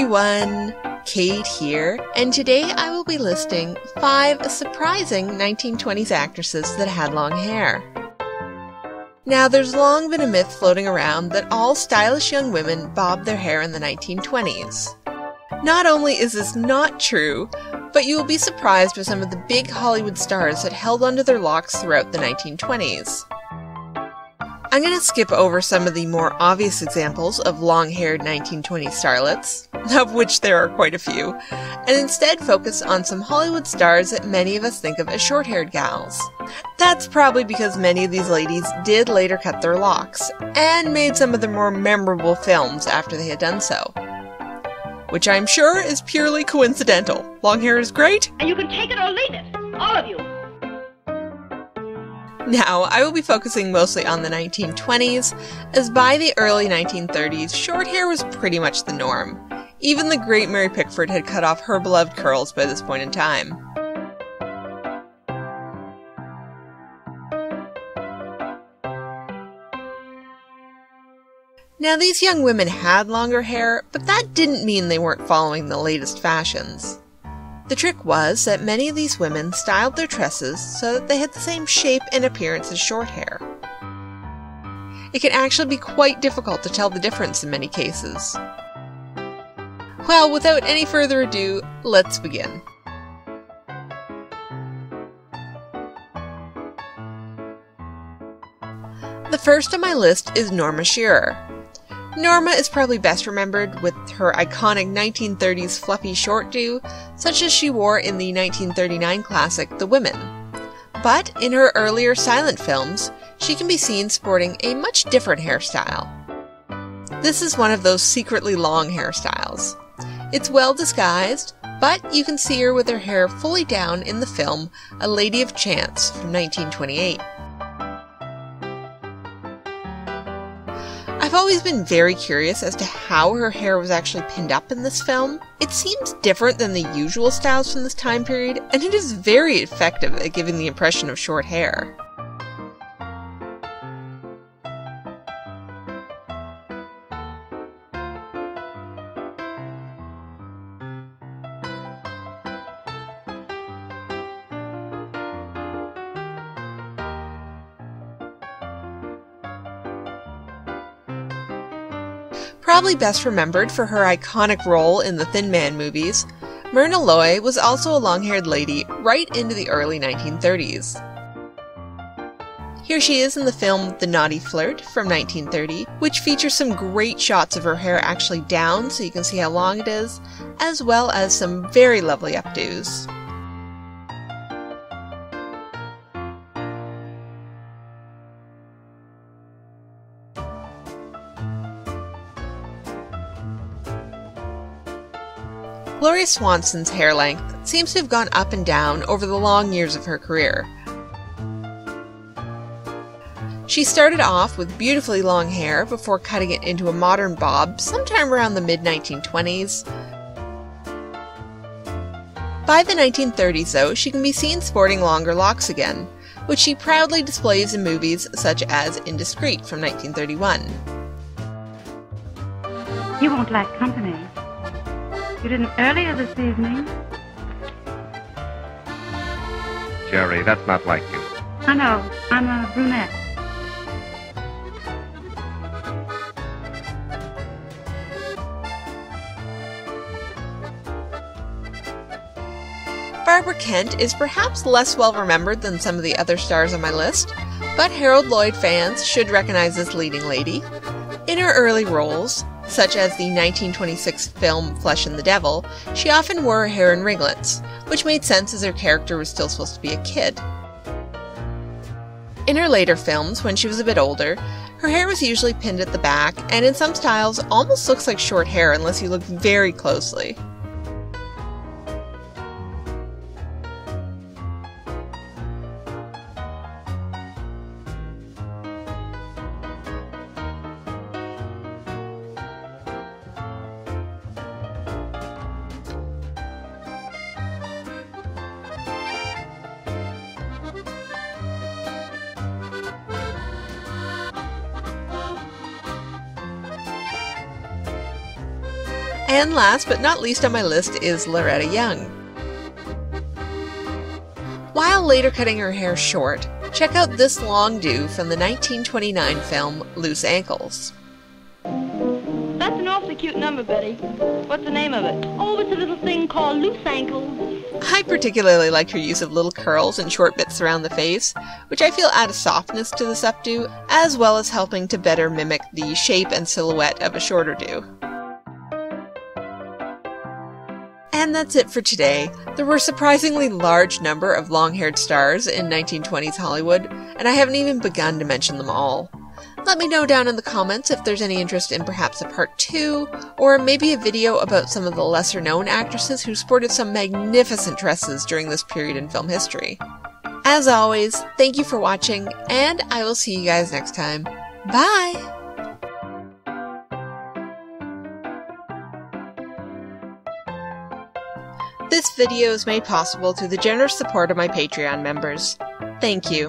everyone, Kate here, and today I will be listing 5 surprising 1920s actresses that had long hair. Now, there's long been a myth floating around that all stylish young women bobbed their hair in the 1920s. Not only is this not true, but you will be surprised by some of the big Hollywood stars that held onto their locks throughout the 1920s. I'm going to skip over some of the more obvious examples of long-haired 1920s starlets, of which there are quite a few, and instead focus on some Hollywood stars that many of us think of as short-haired gals. That's probably because many of these ladies did later cut their locks, and made some of the more memorable films after they had done so. Which I'm sure is purely coincidental. Long hair is great, and you can take it or leave it, all of you. Now, I will be focusing mostly on the 1920s, as by the early 1930s, short hair was pretty much the norm. Even the great Mary Pickford had cut off her beloved curls by this point in time. Now, these young women had longer hair, but that didn't mean they weren't following the latest fashions. The trick was that many of these women styled their tresses so that they had the same shape and appearance as short hair. It can actually be quite difficult to tell the difference in many cases. Well, without any further ado, let's begin. The first on my list is Norma Shearer. Norma is probably best remembered with her iconic 1930s fluffy short do, such as she wore in the 1939 classic The Women. But in her earlier silent films, she can be seen sporting a much different hairstyle. This is one of those secretly long hairstyles. It's well disguised, but you can see her with her hair fully down in the film A Lady of Chance from 1928. I've always been very curious as to how her hair was actually pinned up in this film. It seems different than the usual styles from this time period, and it is very effective at giving the impression of short hair. Probably best remembered for her iconic role in the Thin Man movies, Myrna Loy was also a long-haired lady right into the early 1930s. Here she is in the film The Naughty Flirt from 1930, which features some great shots of her hair actually down so you can see how long it is, as well as some very lovely updos. Gloria Swanson's hair length seems to have gone up and down over the long years of her career. She started off with beautifully long hair before cutting it into a modern bob sometime around the mid-1920s. By the 1930s, though, she can be seen sporting longer locks again, which she proudly displays in movies such as Indiscreet from 1931. You won't lack company. You didn't earlier this evening. Jerry, that's not like you. I know. I'm a brunette. Barbara Kent is perhaps less well remembered than some of the other stars on my list, but Harold Lloyd fans should recognize this leading lady. In her early roles, such as the 1926 film Flesh and the Devil, she often wore her hair in ringlets, which made sense as her character was still supposed to be a kid. In her later films, when she was a bit older, her hair was usually pinned at the back, and in some styles almost looks like short hair unless you look very closely. And last but not least on my list is Lorena Young. While later cutting her hair short, check out this long do from the 1929 film Loose Ankles. That's an awfully cute number, Betty. What's the name of it? Oh, it's a little thing called Loose Ankles. I particularly like her use of little curls and short bits around the face, which I feel add a softness to this updo, as well as helping to better mimic the shape and silhouette of a shorter do. And that's it for today. There were a surprisingly large number of long-haired stars in 1920s Hollywood, and I haven't even begun to mention them all. Let me know down in the comments if there's any interest in perhaps a part 2, or maybe a video about some of the lesser-known actresses who sported some magnificent dresses during this period in film history. As always, thank you for watching, and I will see you guys next time. Bye! This video is made possible through the generous support of my Patreon members. Thank you.